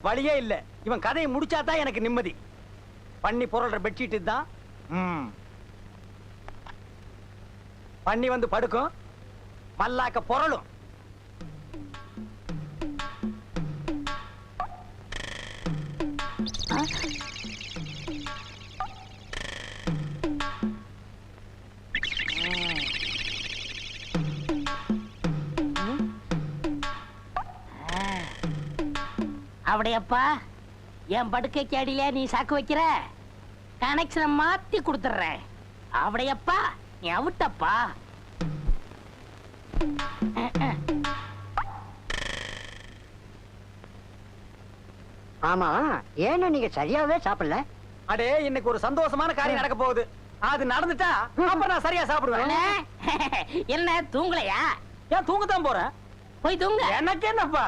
வழியே இல்ல. இவன் கதையை முடிச்சாதான் எனக்கு நிம்மதி. பண்ணி பொருள்ற பெட்ஷீட் தான். பண்ணி வந்து படுக்கும், மல்லாக்க பொருளும். அப்படியப்பா, என் படுக்கைக்கு அடியில நீ சாக்கு வைக்கிற, கனெக்ஷனை மாத்தி கொடுத்துறேன். அப்படியப்பா, நீ அவுட்டப்பா. ஆமா, ஏன்னா நீங்க சரியாவே சாப்பிடல? அடே, இன்னைக்கு ஒரு சந்தோஷமான காரியம் நடக்க போகுது. அது நடந்துட்டா அப்ப நான் சரியா சாப்பிடுவேன். என்ன தூங்கலையா? ஏன் தூங்கத்தான் போறேன். போய் தூங்க. எனக்கு என்னப்பா?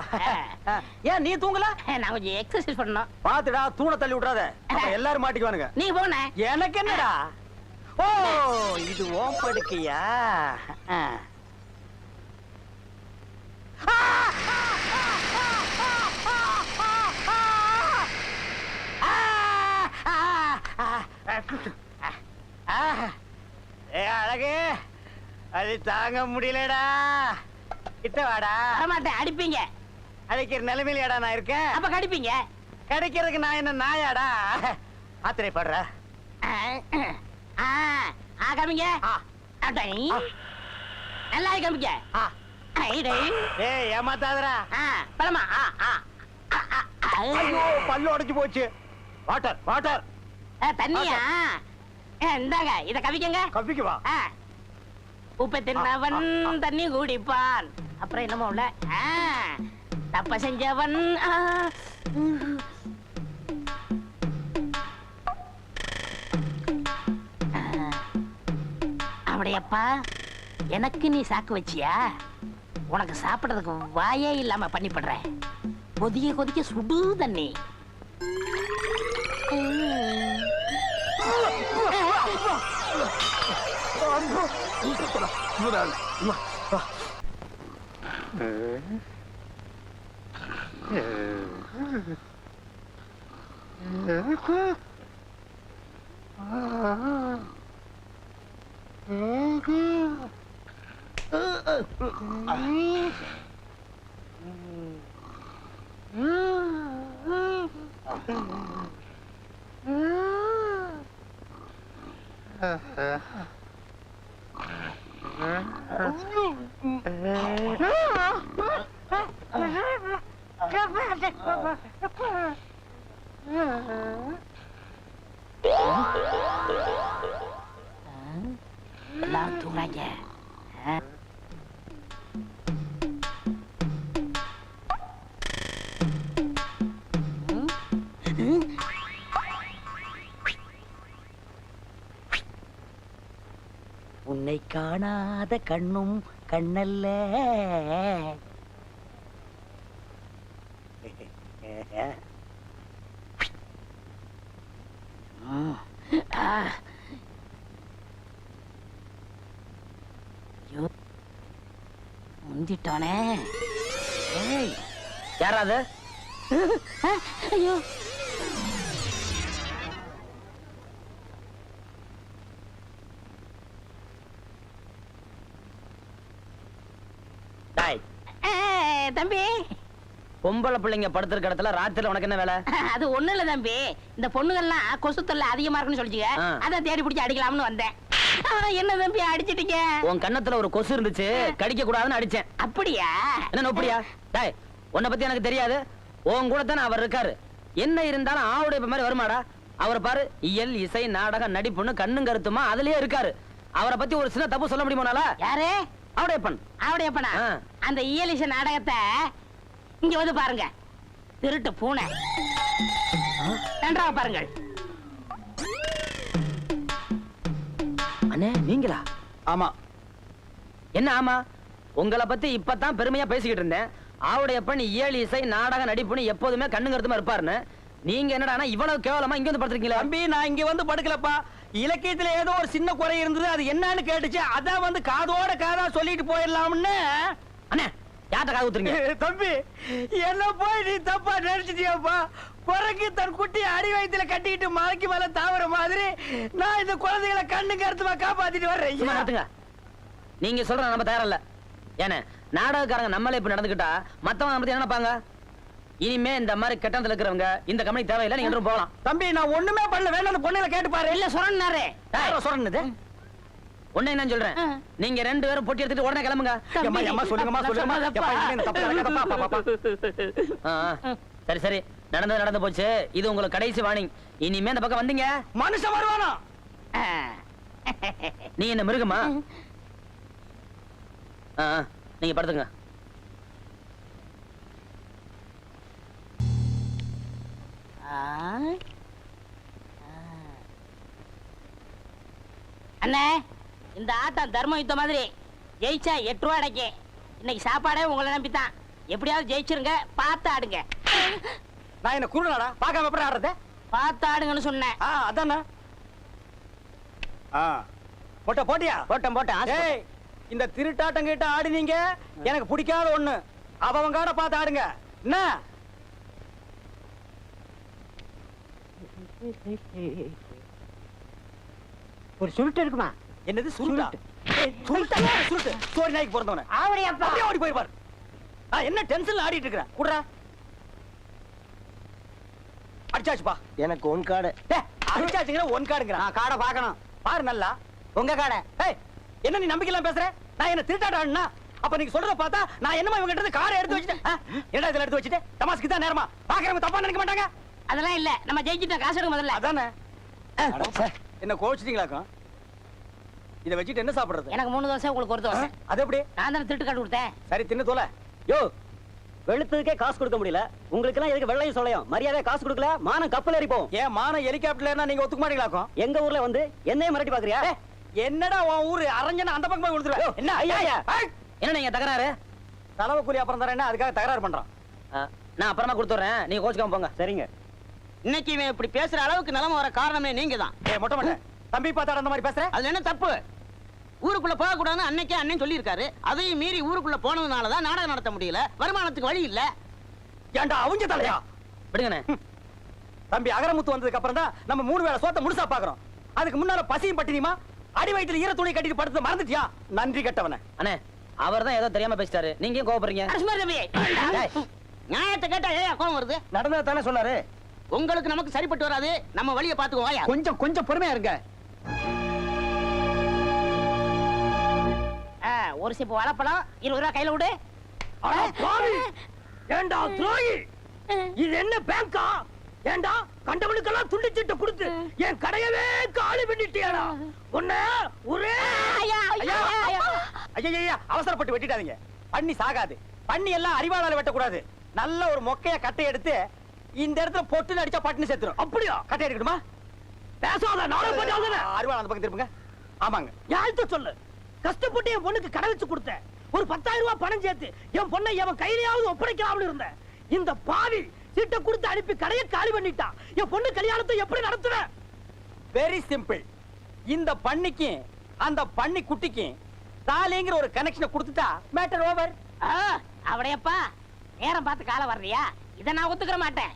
ஏன் நீ தூங்கல? நான் கொஞ்சம் எக்ஸசைஸ் பண்ணணும். பாத்துடா, தூண தள்ளி விட்டுறாத, எல்லாரும் மாட்டிக்குவானுங்க. நீ போன. எனக்கு என்னடா? ஓ, இது ஓம் படுக்கையா? அழகு, அது தாங்க முடியலடா. கிட்ட வாடா. வரமாட்டேன், அடிப்பீங்க. அடிக்கிற நிலைமையிலடா நான் இருக்கேன். அப்ப கடிப்பீங்க. கிடைக்கிறதுக்கு நான் என்ன நாயாடா? ஆத்திரைப்படுற. காமிங்க. நல்லா காமிக்க. ஏய், ஏமாத்தாதடா. பழமா. ஐயோ, பல்லு உடைஞ்சு போச்சு. Water water. தண்ணியா? இந்தாங்க, இத கவிக்கங்க. கவிக்கு வா. உப்பை தின்னவன் தண்ணி குடிப்பான். அப்புறம் என்னமோ உள்ள தப்ப செஞ்சவன். அப்படியப்பா, எனக்கு நீ சாக்கு வச்சியா? உனக்கு சாப்பிடுறதுக்கு வாயே இல்லாம பண்ணிப்படுறேன். கொதிக்க கொதிக்க சுடு தண்ணி. எல்லாரும் தூங்குறாங்க. உன்னை காணாத கண்ணும் கண்ணல்ல. முந்திட்டானே. ஏய், யாராவது? ஐயோ, தம்பி, பொம்பளை பிள்ளைங்க படுத்திருக்க இடத்துல ராத்திரில உனக்கு என்ன வேலை? அது ஒண்ணு இல்ல தம்பி, இந்த பொண்ணுகள்லாம் கொசு தொல்லை அதிகமா இருக்குன்னு சொல்லிச்சுங்க. அதான் தேடி பிடிச்சி அடிக்கலாம்னு வந்தேன். என்ன தம்பி அடிச்சிட்டீங்க? உன் கன்னத்துல ஒரு கொசு இருந்துச்சு, கடிக்க கூடாதுன்னு அடிச்சேன். அப்படியா? என்ன அப்படியா? டேய், உன்னை பத்தி எனக்கு தெரியாது. உன் கூட தானே அவர் இருக்காரு. என்ன இருந்தாலும் ஆவுடைய மாதிரி வருமாடா? அவரை பாரு, இயல் இசை நாடகம் நடிப்புன்னு கண்ணும் கருத்துமா அதுலயே இருக்காரு. அவரை பத்தி ஒரு சின்ன தப்பு சொல்ல முடியுமானால? யாரு? ஆவுடையப்பன். ஆவுடையப்பனா? அந்த இயல் இசை நாடகத்தை இங்க வந்து பாருங்க. திருட்டு பூனை. நன்றாக பாருங்கள். அண்ணே, நீங்களா? ஆமா. என்ன ஆமா? உங்களை பத்தி இப்பதான் பெருமையா பேசிக்கிட்டு இருந்தேன். ஆவுடையப்பன் இயல் இசை நாடக நடிப்புன்னு எப்போதுமே கண்ணுங்கருத்துமா இருப்பாருன்னு. நீங்க என்னடா இவ்வளவு கேவலமா இங்க வந்து படுத்துருக்கீங்களா? தம்பி, நான் இங்க வந்து படுக்கலப்பா. இலக்கியத்துல ஏதோ ஒரு சின்ன குறை இருந்தது, அது என்னன்னு கேட்டுச்சு. அதான் வந்து காதோட காதா சொல்லிட்டு போயிடலாம்னு. அண்ணே, யார்கிட்ட காது ஊத்துறீங்க? தம்பி என்ன போய் நீ தப்பா நினைச்சிட்டியாப்பா? குரங்கு தன் குட்டி அடி வயித்துல கட்டிக்கிட்டு மலைக்கு மேல தாவற மாதிரி நான் இந்த குழந்தைகளை கண்ணு கருத்துமா காப்பாத்திட்டு சும்மா வர்றேன். நிறுத்துங்க. நீங்க சொல்ற நம்ம தயாரில்ல. ஏன்னா நாடகக்காரங்க நம்மளே இப்ப நடந்துக்கிட்டா மத்தவங்க நம்ம பத்தி என்ன நினைப்பாங்க? இனிமே இந்த மாதிரி கெட்டத்துல இருக்கிறவங்க இந்த கம்பெனி தேவையில்லை, நீங்க என்றும் போகலாம். தம்பி நான் ஒண்ணுமே பண்ணல, வேணா அந்த பொண்ணுகளை கேட்டு பாரு. இல்ல சொன்னாரே. சொன்னது ஒண்ணு என்ன சொல்றேன், நீங்க 2 பேரும் பொட்டி எடுத்துட்டு உடனே கிளம்புங்க. அம்மா அம்மா சொல்லுங்கம்மா சொல்லுங்கம்மா. எப்பா இனிமே இந்த தப்பு நடக்காதப்பா, பா, பா, பா. சரி சரி, நடந்து போச்சு. இது உங்களுக்கு கடைசி வார்னிங். இனிமே இந்த பக்கம் வந்தீங்க மனுஷன் வருவானா? நீ என்ன மிருகமா? நீங்க படுத்துங்க. அண்ணே, இந்த ஆட்டம் தர்ம யுத்தம் மாதிரி. ஜெயிச்சா 8 ரூபா அடைக்கு. இன்னைக்கு சாப்பாடே உங்களை நம்பித்தான். எப்படியாவது ஜெயிச்சிருங்க, பார்த்து ஆடுங்க. நான் என்ன குருடாடா? பார்க்காம எப்படி ஆடுறது? பார்த்து ஆடுங்கன்னு சொன்னேன். அதானே. போட்டியா? போட்டேன். ஏய், இந்த திருட்டாட்டம் கிட்ட ஆடினீங்க எனக்கு பிடிக்காத ஒண்ணு. அவன் காட பார்த்து ஆடுங்க. என்ன ஒரு சுருட்டு இருக்குமா? என்னது சுருட்டா? சுருட்டு சோரி நாய்க்கு பிறந்தவன அப்படியே ஓடி போயிருப்பார். என்ன டென்ஷன்ல ஆடிட்டு இருக்கிற? குடுறா. அடிச்சாச்சுப்பா. எனக்கு ஒன் கார்டு. அடிச்சாச்சுங்கிற ஒன் கார்டுங்கிற. காடை பார்க்கணும். பாரு நல்லா உங்க காடை. ஏய், என்ன நீ நம்பிக்கலாம் பேசுற? நான் என்ன திருட்டாட்டம் ஆடுனா? அப்ப நீங்க சொல்றத பார்த்தா நான் என்னமா இவங்க கிட்ட காரை எடுத்து வச்சிட்டேன். என்னடா இதெல்லாம் எடுத்து வச்சிட்டு தமாஸ்க்கு தான் நேரமா? பாக்குறவங்க தப்பா நினைக்க மாட்டாங்க. அதெல்லாம் இல்ல, நம்ம ஜெயிச்சிட்டோம். காசு எடுக்க முதல்ல. அதானே. என்ன கோவிச்சிட்டீங்களாக்கும்? இதை வச்சுட்டு என்ன சாப்பிடுறது? எனக்கு 3 தோசை, உங்களுக்கு 1 தோசை. அது எப்படி? நான் தானே திருட்டு காட்டு கொடுத்தேன். சரி தின்னு தோல. யோ, வெளுத்ததுக்கே காசு கொடுக்க முடியல. உங்களுக்கு எல்லாம் எதுக்கு வெள்ளையும் சொல்லையும்? மரியாதை காசு கொடுக்கல, மானம் கப்பல் ஏறி போகும். ஏன் மானம் ஹெலிகாப்டர்ல நீங்க ஒத்துக்க மாட்டீங்களாக்கும்? எங்க ஊர்ல வந்து என்னைய மிரட்டி பாக்குறியா? என்னடா உன் ஊரு அரஞ்சனா அந்த பக்கம் போய் கொடுத்துருவேன். என்ன ஐயா? என்ன நீங்க தகராறு? செலவு கூலி அப்புறம் தரேன், அதுக்காக தகராறு பண்றான். நான் அப்புறமா கொடுத்துறேன், நீங்க கோச்சுக்காம போங்க. சரிங்க. இன்னைக்கு இவன் இப்படி பேசுற அளவுக்கு நிலைமை வர காரணமே நீங்க தான். மொட்டை மொட்டை தம்பி பார்த்தாட அந்த மாதிரி பேசுற? அதுல என்ன தப்பு? ஊருக்குள்ள போக கூடாதுன்னு அன்னைக்கே அண்ணன் சொல்லியிருக்காரு. அதையும் மீறி ஊருக்குள்ள போனதுனாலதான் நாடகம் நடத்த முடியல. வருமானத்துக்கு வழி இல்ல. ஏன்டா அவங்க தலையா? விடுங்கண்ணே. தம்பி அகரமுத்து வந்ததுக்கு அப்புறம் தான் நம்ம 3 வேளை சோத்த முழுசா பாக்குறோம். அதுக்கு முன்னால பசியும் பட்டினியுமா அடி வயித்துல ஈர துணி கட்டிட்டு படுத்து மறந்துட்டியா? நன்றி கட்டவன. அண்ணே, அவர் தான் ஏதோ தெரியாம பேசிட்டாரு, நீங்க ஏன் கோவப்படுறீங்க? அரசுமாரி தம்பி. நியாயத்தை கேட்டா ஏன் கோவம் வருது? நடந்தது தானே சொன்னாரு. உங்களுக்கு நமக்கு சரிப்பட்டு வராது. நம்ம வழியை பாத்துக்குவோம். கொஞ்சம் பொறுமையா இருங்க. ஒரு சிப்பு வாழைப்பழம் 20 ரூபா கையில விடு. ஏண்டா துரோகி, இது என்ன பேங்கா? ஏண்டா கண்டவனுக்கெல்லாம் துண்டிச்சிட்டு கொடுத்து என் கடையவே காலி பண்ணிட்டியாடா? உன்ன ஒரே ஐயா அவசரப்பட்டு வெட்டிட்டாதீங்க. பண்ணி சாகாது. பண்ணி எல்லாம் அறிவாளால வெட்டக்கூடாது. நல்ல ஒரு மொக்கைய கட்டை எடுத்து இந்த இடத்துல பொட்டு அடிச்சா பட்டுன்னு செத்துரும். அப்படியா? கட்டை எடுக்கணுமா? பேசாத, நானும் பண்ணாத. அறிவாள அந்த பக்கம் திருப்புங்க. ஆமாங்க, யார்கிட்ட சொல்லு? கஷ்டப்பட்டு என் பொண்ணுக்கு கடை வச்சு கொடுத்தேன். ஒரு 10,000 ரூபாய் பணம் சேர்த்து என் பொண்ணை எவன் கையிலேயாவது ஒப்படைக்கலாம்னு இருந்தேன். இந்த பாவி சீட்டை கொடுத்து அனுப்பி கடையை காலி பண்ணிட்டான். என் பொண்ணு கல்யாணத்தை எப்படி நடத்துவேன்? Very simple. இந்த பண்ணிக்கு அந்த பண்ணி குட்டிக்கு தாலிங்கிற ஒரு கனெக்ஷனை கொடுத்துட்டா மேட்டர் ஓவர். அவடையப்பா, நேரம் பார்த்து காலம் வர்றியா? இதை நான் ஒத்துக்கிற மாட்டேன்.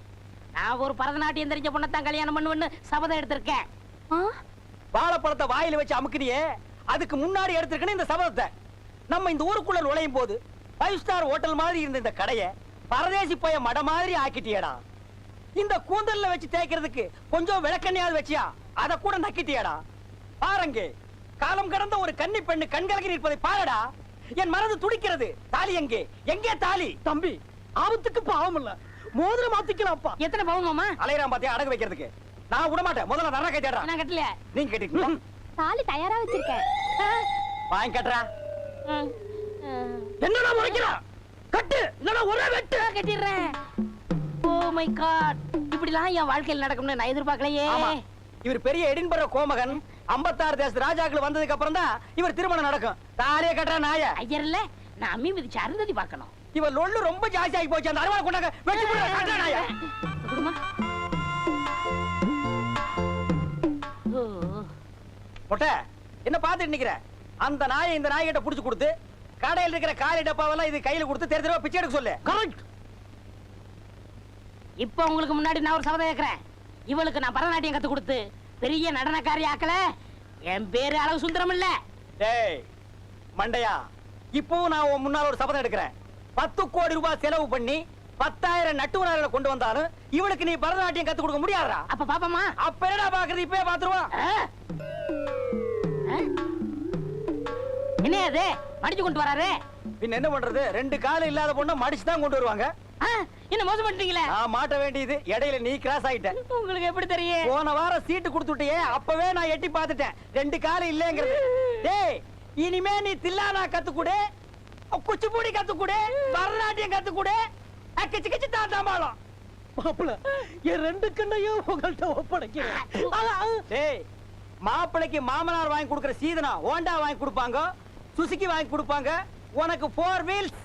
நான் ஒரு பரதநாட்டியம் தெரிஞ்ச பொண்ணத்தான் கல்யாணம் பண்ணுவேன்னு சபதம் எடுத்திருக்கேன். வாழைப்பழத்தை வாயில வச்சு அமுக்குனியே, அதுக்கு முன்னாடி எடுத்திருக்கணும் இந்த சபதத்தை. நம்ம இந்த ஊருக்குள்ள நுழையும் போது 5 ஸ்டார் ஹோட்டல் மாதிரி இருந்த இந்த கடையை பரதேசி போய மட மாதிரி ஆக்கிட்டியடா. இந்த கூந்தல்ல வச்சு தேய்க்கிறதுக்கு கொஞ்சம் விளக்கண்ணையாவது வச்சியா, அத கூட நக்கிட்டியடா. பாருங்க, காலம் கடந்த ஒரு கன்னி பெண்ணு கண்கலங்கி நிற்பதை பாருடா. என் மனது துடிக்கிறது. தாலி எங்கே? எங்கே தாலி? தம்பி, ஆபத்துக்கு பாவம் இல்ல, மோதிரம் மாத்திக்கலாம்ப்பா. எத்தனை பவுன் மாமா? அலையறான் பாத்தியா அடகு வைக்கிறதுக்கு. நான் விட மாட்டேன். முதல்ல நரக தேடுறா. நான் கட்டல. நீங்க கேட்டீங்களா? தாலி தயாரா வச்சிருக்கேன். வாங்கி கட்டுறா. என்னடா முறைக்கிறா? கட்டு, இல்லனா ஒரே வெட்டு. கட்டிடுறேன். ஓ மை காட், இப்படிலாம் என் வாழ்க்கையில் நடக்கும்னு நான் எதிர்பார்க்கலையே. இவர் பெரிய எடின்பர்க கோமகன். 56 தேச ராஜாக்கள் வந்ததுக்கு அப்புறம் தான் இவர் திருமணம் நடக்கும். தாலிய கட்டுற நாய. ஐயர் இல்ல, நான் அம்மி மிதிச்சு அருந்ததி பார்க்கணும். இவர் லொள்ளு ரொம்ப ஜாஸ்தி ஆகி போச்சு. அந்த அருவாளை கொண்டாங்க, வெட்டி போடுற கட்டுற நாய. மொட்டை என்ன பாத்துட்டு நிக்கிற? அந்த நாயை இந்த நாய்கிட்ட புடிச்சு கொடுத்து கடையில் இருக்கிற காலி டப்பாவெல்லாம் இது கையில கொடுத்து தெரு தெருவா பிச்சை எடுக்க சொல்லு. கரெக்ட். இப்போ உங்களுக்கு முன்னாடி நான் ஒரு சபதம் கேட்கிறேன். இவளுக்கு நான் பரதநாட்டியம் கத்து கொடுத்து பெரிய நடனக்காரி ஆக்கல. என் பேரு அளவு சுந்தரம் இல்ல. டேய் மண்டையா, இப்பவும் நான் உன் முன்னால ஒரு சபதம் எடுக்கிறேன். 10 கோடி ரூபாய் செலவு பண்ணி 10,000 நட்டுவனார்களை கொண்டு வந்தாலும் இவளுக்கு நீ பரதநாட்டியம் கத்து கொடுக்க முடியாதா? அப்ப பாப்பமா? அப்ப என்னடா பாக்குறது? இப்பவே பாத்துருவான். என்ன அது மடிச்சு கொண்டு வராரு? பின்ன என்ன பண்றது? 2 கால் இல்லாத பொண்ணை மடிச்சு தான் கொண்டு வருவாங்க. என்ன மோசம் பண்ணிட்டீங்களே? நான் மாட்ட வேண்டியது இடையில நீ கிராஸ் ஆயிட்ட. உங்களுக்கு எப்படி தெரியும்? போன வாரம் சீட்டு கொடுத்துட்டியே, அப்பவே நான் எட்டி பார்த்துட்டேன் 2 கால் இல்லங்கிறது. டேய் இனிமே நீ தில்லானா கத்துக்குடு, குச்சிப்புடி கத்துக்குடு, பரதநாட்டியம் கத்துக்குடு, கிச்சு கிச்சு தாத்தாம்பாளம். மாப்பிள என் 2 கண்ணையும் உங்கள்கிட்ட ஒப்படைக்கிறேன். டேய் மாப்பிளைக்கு மாமனார் வாங்கி கொடுக்கிற சீதனா ஹோண்டா வாங்கி கொடுப்பாங்க, சுசுகி வாங்கி கொடுப்பாங்க. உனக்கு 4 வீல்ஸ்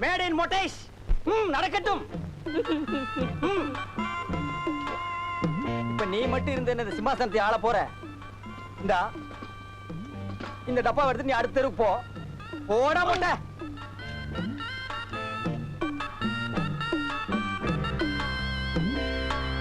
மேட் இன் மொட்டேஷ். நடக்கட்டும். இப்ப நீ மட்டும் இருந்த இந்த சிம்மாசனத்தை ஆள போற. இந்த டப்பா எடுத்து நீ அடுத்த தெருக்கு போ. போடா முட்டை.